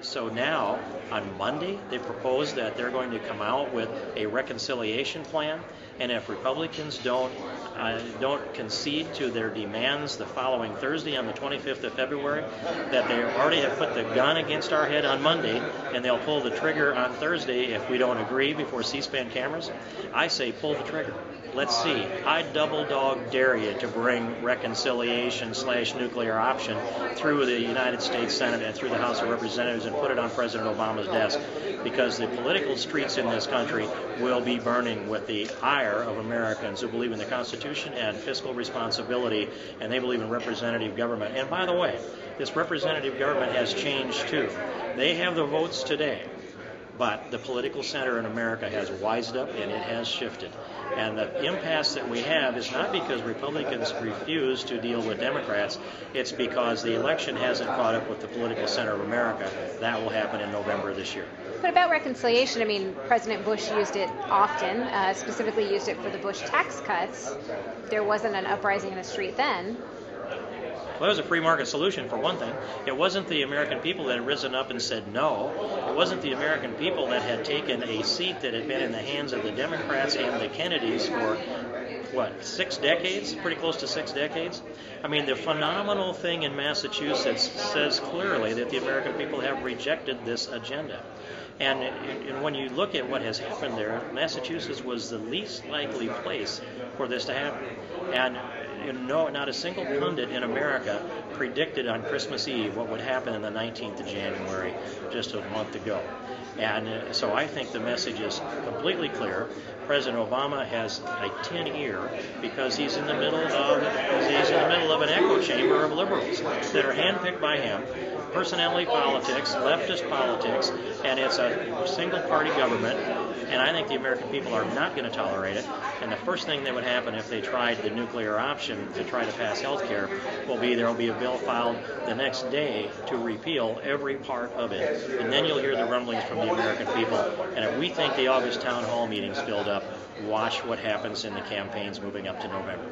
So now, on Monday, they proposed that they're going to come out with a reconciliation plan, and if Republicans don't concede to their demands the following Thursday, on the 25th of February, that they already have put the gun against our head on Monday, and they'll pull the trigger on Thursday if we don't agree before C-SPAN cameras. I say pull the trigger. Let's see. I double dog dare you to bring reconciliation/nuclear option through the United States Senate and through the House of Representatives and put it on President Obama's desk, because the political streets in this country will be burning with the ire of Americans who believe in the Constitution and fiscal responsibility, and they believe in representative government. And by the way, this representative government has changed too. They have the votes today, but the political center in America has wised up and it has shifted. And the impasse that we have is not because Republicans refuse to deal with Democrats, it's because the election hasn't caught up with the political center of America. That will happen in November this year. But about reconciliation, I mean, President Bush used it often, specifically used it for the Bush tax cuts. There wasn't an uprising in the street then. Well, it was a free market solution, for one thing. It wasn't the American people that had risen up and said no. It wasn't the American people that had taken a seat that had been in the hands of the Democrats and the Kennedys for, 6 decades? Pretty close to 6 decades? I mean, the phenomenal thing in Massachusetts says clearly that the American people have rejected this agenda. And when you look at what has happened there, Massachusetts was the least likely place for this to happen. And not a single pundit in America predicted on Christmas Eve what would happen on the 19th of January, just a month ago. And so I think the message is completely clear. President Obama has a tin ear because he's in the middle of an echo chamber of liberals that are handpicked by him. Personality politics, leftist politics, and it's a single-party government, and I think the American people are not going to tolerate it. And the first thing that would happen if they tried the nuclear option to try to pass health care will be there will be a bill filed the next day to repeal every part of it. And then you'll hear the rumblings from the American people. And if we think the August town hall meetings filled up, watch what happens in the campaigns moving up to November.